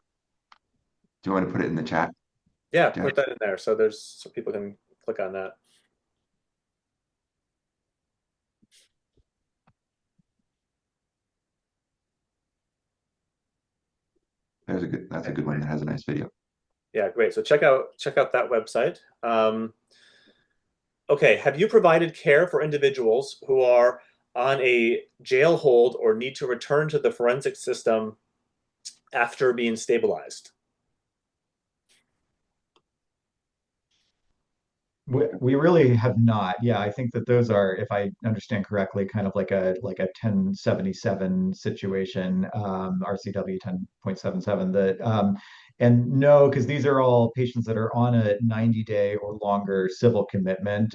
Do you want to put it in the chat? Yeah, put that in there so people can click on that. That's a good one that has a nice video. Yeah, great. So check out that website. Okay, have you provided care for individuals who are on a jail hold or need to return to the forensic system after being stabilized? We really have not. Yeah, I think that those are, if I understand correctly, kind of like a 1077 situation, RCW 10.77. And no, because these are all patients that are on a 90-day or longer civil commitment.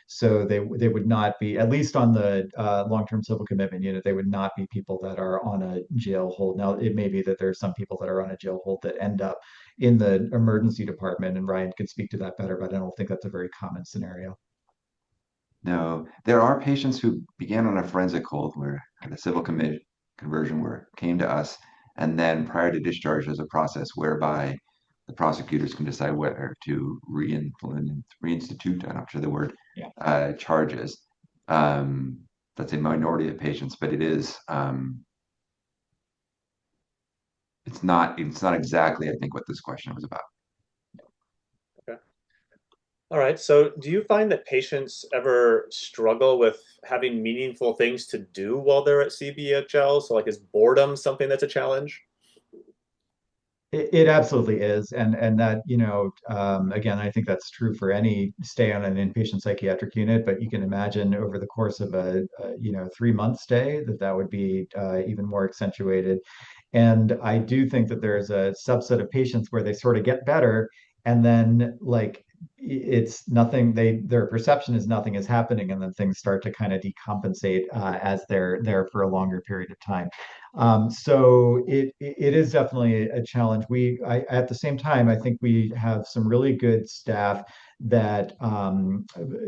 So they would not be, at least on the long-term civil commitment unit, they would not be people that are on a jail hold. Now, it may be that there are some people that are on a jail hold that end up in the emergency department, and Ryan could speak to that better, but I don't think that's a very common scenario. No, there are patients who began on a forensic hold where the civil conversion came to us, and then prior to discharge, there's a process whereby the prosecutors can decide whether to reinstitute, I'm not sure the word, charges. That's a minority of patients, but it is it's not exactly, I think, what this question was about. Okay. All right. So do you find that patients ever struggle with having meaningful things to do while they're at CBHL? So like, is boredom something that's a challenge? It absolutely is, and that again, I think that's true for any stay on an inpatient psychiatric unit. But you can imagine over the course of a 3 month stay that would be even more accentuated. And I do think that there's a subset of patients where they sort of get better, and then like it's nothing. Their perception is nothing is happening, and then things start to kind of decompensate as they're there for a longer period of time. So it is definitely a challenge. At the same time, I think we have some really good staff that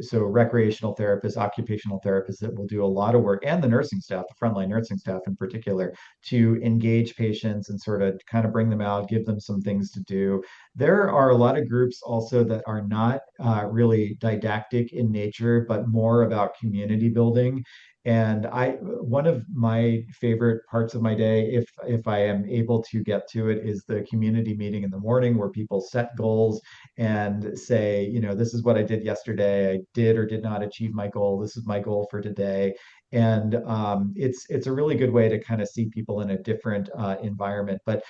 so recreational therapists, occupational therapists that will do a lot of work, and the nursing staff, the frontline nursing staff in particular, to engage patients and sort of kind of bring them out, give them some things to do. There are a lot of groups also that are not really didactic in nature, but more about community building. And one of my favorite parts of my day, if I am able to get to it, is the community meeting in the morning where people set goals and say, this is what I did yesterday. I did or did not achieve my goal. This is my goal for today. And it's a really good way to kind of see people in a different environment. But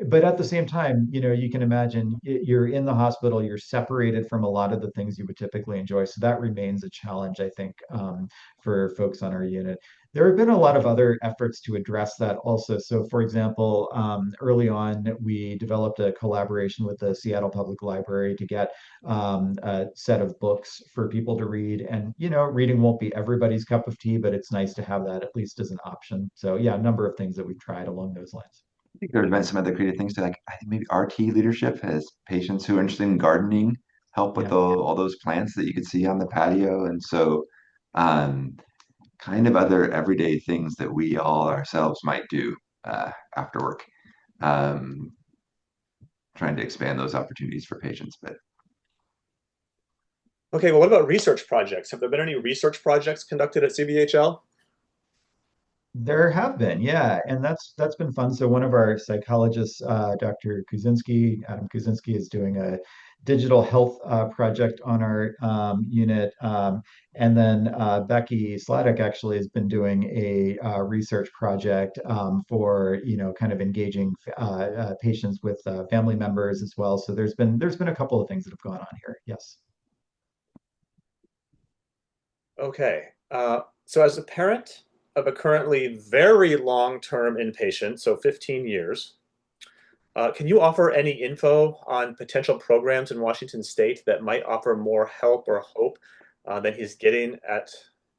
but at the same time, you can imagine you're in the hospital, you're separated from a lot of the things you would typically enjoy. So that remains a challenge, I think, for folks on our unit. There have been a lot of other efforts to address that also. So, for example, early on, we developed a collaboration with the Seattle Public Library to get a set of books for people to read. And, reading won't be everybody's cup of tea, but it's nice to have that at least as an option. So, yeah, a number of things that we've tried along those lines. I think there have been some other creative things too. Like I think maybe RT leadership has patients who are interested in gardening help with Yeah. all those plants that you could see on the patio. And so um, kind of other everyday things that we all ourselves might do after work. Um, Trying to expand those opportunities for patients. But Okay, well, what about research projects? Have there been any research projects conducted at CVHL? There have been, yeah, and that's been fun. So one of our psychologists, Dr. Kuzinski, Adam Kuzinski, is doing a digital health project on our unit, and then Becky Sladek actually has been doing a research project for kind of engaging patients with family members as well. So there's been a couple of things that have gone on here. Yes. Okay, so as a parent of a currently very long-term inpatient, so 15 years, can you offer any info on potential programs in Washington State that might offer more help or hope than he's getting at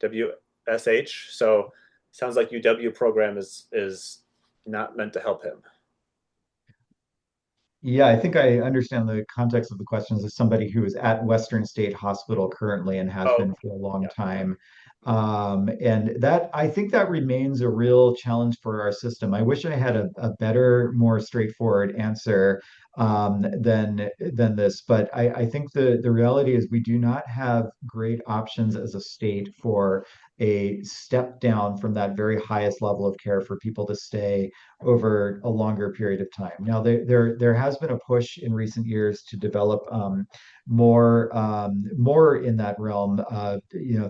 WSH? So sounds like UW program is not meant to help him. Yeah, I think I understand the context of the questions as somebody who is at Western State Hospital currently and has Oh, been for a long yeah. time. And that I think that remains a real challenge for our system. I wish I had a better, more straightforward answer than this, but I think the reality is we do not have great options as a state for a step down from that very highest level of care for people to stay over a longer period of time. Now, there has been a push in recent years to develop more in that realm.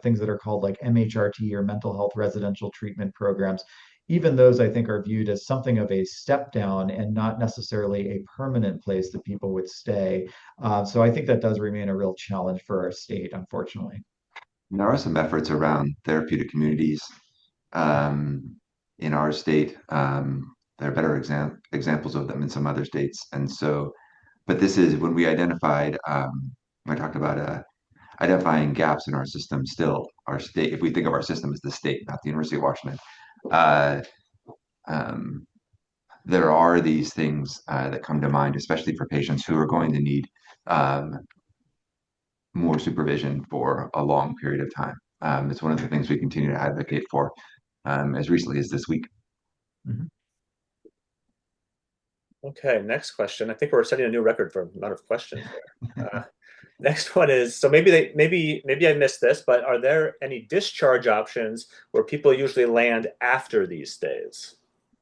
Things that are called like MHRT or mental health residential treatment programs. Even those, I think, are viewed as something of a step down and not necessarily a permanent place that people would stay. So I think that does remain a real challenge for our state, unfortunately. there are some efforts around therapeutic communities in our state. There are better examples of them in some other states. And so, but this is when we identified, I talked about identifying gaps in our system still, our state, if we think of our system as the state, not the University of Washington, uh, um, there are these things that come to mind, especially for patients who are going to need um, more supervision for a long period of time. It's one of the things we continue to advocate for as recently as this week. Mhm. Okay, next question. I think we're setting a new record for amount of questions there. Next one is, so maybe I missed this, but are there any discharge options where people usually land after these stays?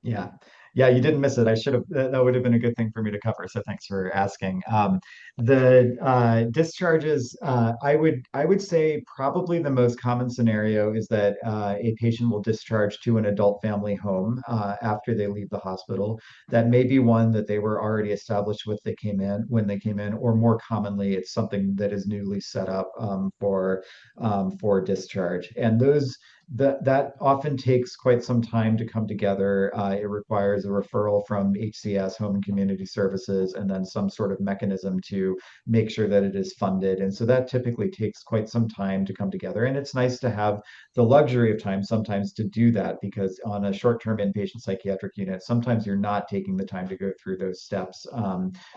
Yeah. Yeah, you didn't miss it. I should have, that would have been a good thing for me to cover. So thanks for asking. The discharges, I would say probably the most common scenario is that a patient will discharge to an adult family home after they leave the hospital. That may be one that they were already established with they came in when they came in, or more commonly, it's something that is newly set up for discharge. And that often takes quite some time to come together. It requires a referral from HCS, Home and Community Services, and then some sort of mechanism to make sure that it is funded. And so that typically takes quite some time to come together. And it's nice to have the luxury of time sometimes to do that, because on a short-term inpatient psychiatric unit, sometimes you're not taking the time to go through those steps.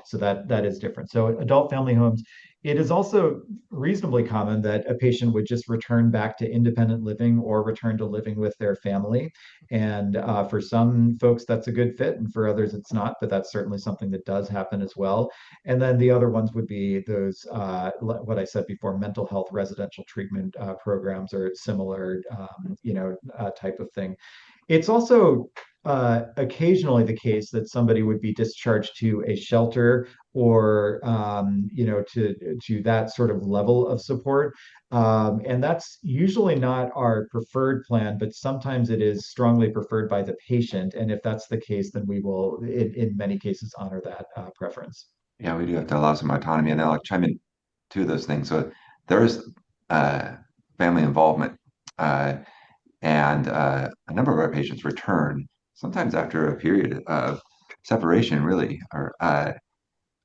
So that is different. So adult family homes. It is also reasonably common that a patient would just return back to independent living or return to living with their family. And for some folks, that's a good fit, and for others, it's not. But that's certainly something that does happen as well. And then the other ones would be those, what I said before, mental health residential treatment programs or similar, type of thing. It's also occasionally the case that somebody would be discharged to a shelter or to that sort of level of support. And that's usually not our preferred plan, but sometimes it is strongly preferred by the patient. And if that's the case, then we will, in many cases, honor that preference. Yeah, we do have to allow some autonomy, and I'll chime in two of those things. So there is family involvement, uh, and a number of our patients return sometimes after a period of separation, really, or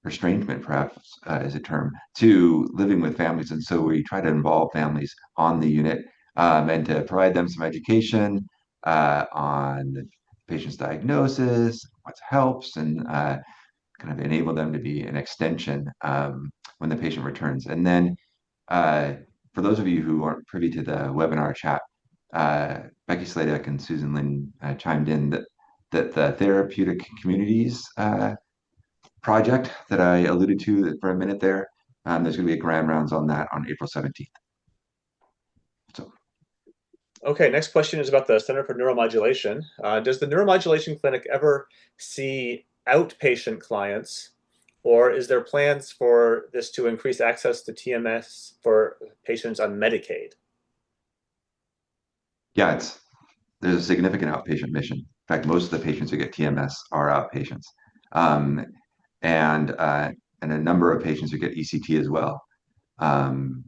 estrangement, perhaps is a term, to living with families. And so we try to involve families on the unit and to provide them some education on the patient's diagnosis, what helps, and kind of enable them to be an extension when the patient returns. And then uh, for those of you who aren't privy to the webinar chat, Becky Sladek and Susan Lin chimed in that the therapeutic communities project that I alluded to for a minute there, there's going to be a grand rounds on that on April 17th. So, Okay, next question is about the Center for Neuromodulation. Does the neuromodulation clinic ever see outpatient clients, or is there plans for this to increase access to TMS for patients on Medicaid? yeah, there's a significant outpatient mission. In fact, most of the patients who get TMS are outpatients, um, and a number of patients who get ECT as well. Um,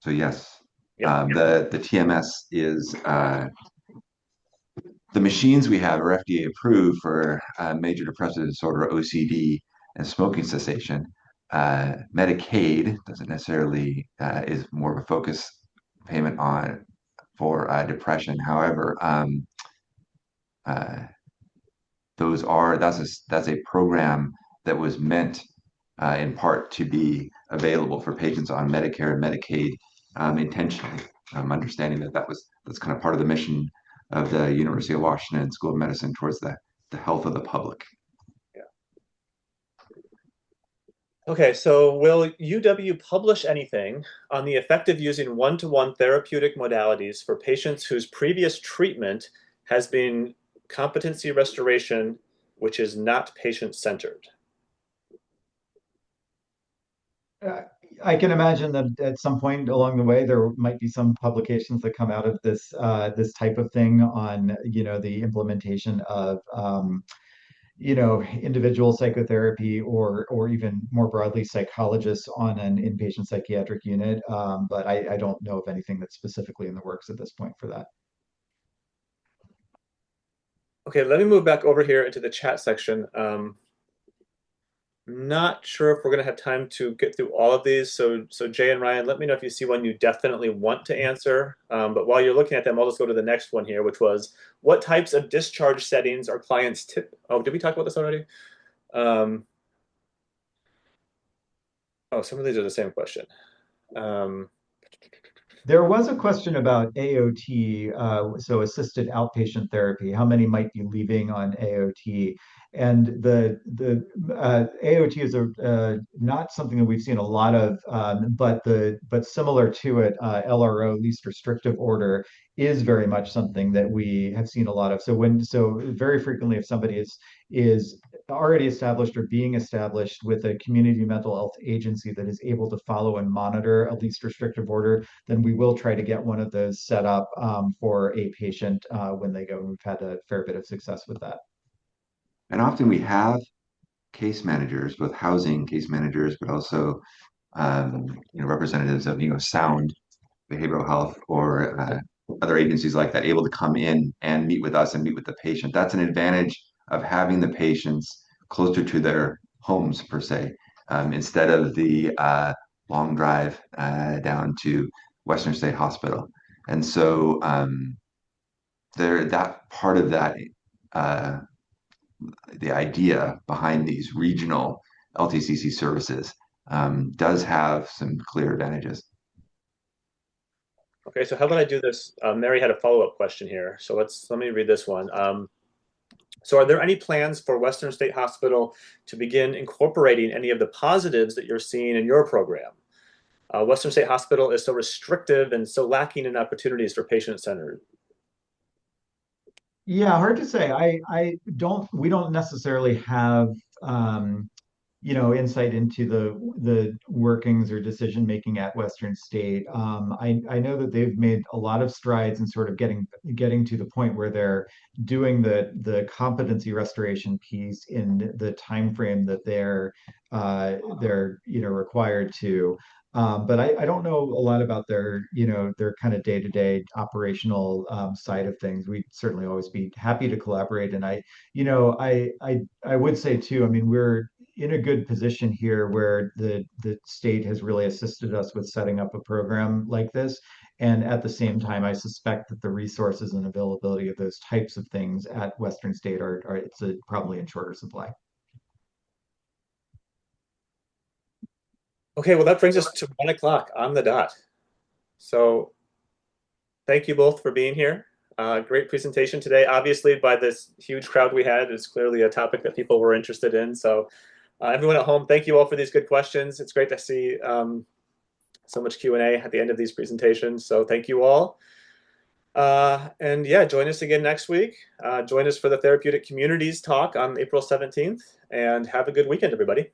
so yes, Yeah. the TMS is the machines we have are FDA approved for major depressive disorder, OCD, and smoking cessation. Medicaid doesn't necessarily is more of a focus payment on for depression. However, uh, that's a program that was meant in part to be available for patients on Medicare and Medicaid intentionally. Understanding that's kind of part of the mission of the University of Washington School of Medicine towards the health of the public. Okay, so will UW publish anything on the effect of using one-to-one therapeutic modalities for patients whose previous treatment has been competency restoration, which is not patient-centered? I can imagine that at some point along the way there might be some publications that come out of this type of thing on the implementation of individual psychotherapy or even more broadly psychologists on an inpatient psychiatric unit. But I don't know of anything that's specifically in the works at this point for that. Okay, let me move back over here into the chat section. Not sure if we're going to have time to get through all of these. So Jay and Ryan, let me know if you see one you definitely want to answer. But while you're looking at them, I'll just go to the next one here, which was, what types of discharge settings are clients Oh, did we talk about this already? Oh, some of these are the same question. There was a question about AOT, so assisted outpatient therapy. How many might be leaving on AOT? And the AOT is not something that we've seen a lot of, but similar to it, LRO, least restrictive order, is very much something that we have seen a lot of. So very frequently, if somebody is already established or being established with a community mental health agency that is able to follow and monitor a least restrictive order, then we will try to get one of those set up for a patient when they go. And we've had a fair bit of success with that. And often we have case managers, both housing case managers, but also representatives of Sound Behavioral Health or other agencies like that, able to come in and meet with us and meet with the patient. That's an advantage of having the patients closer to their homes per se, instead of the long drive down to Western State Hospital. And so that part of that, the idea behind these regional LTCC services does have some clear advantages. Okay, so how about I do this? Mary had a follow-up question here, so let me read this one. So are there any plans for Western State Hospital to begin incorporating any of the positives that you're seeing in your program? Western State Hospital is so restrictive and so lacking in opportunities for patient-centered. Yeah, hard to say. We don't necessarily have insight into the workings or decision making at Western State. I know that they've made a lot of strides in sort of getting to the point where they're doing the competency restoration piece in the time frame that they're required to. But I don't know a lot about their kind of day-to-day operational side of things. We'd certainly always be happy to collaborate. And I would say too, I mean, we're in a good position here where the state has really assisted us with setting up a program like this. And at the same time, I suspect that the resources and availability of those types of things at Western State are probably in shorter supply. Okay, well, that brings us to 1 o'clock on the dot. So thank you both for being here. Great presentation today. Obviously, by this huge crowd we had, it's clearly a topic that people were interested in. So everyone at home, thank you all for these good questions. It's great to see so much Q&A at the end of these presentations. So thank you all. And yeah, join us again next week. Join us for the Therapeutic Communities talk on April 17th. And have a good weekend, everybody.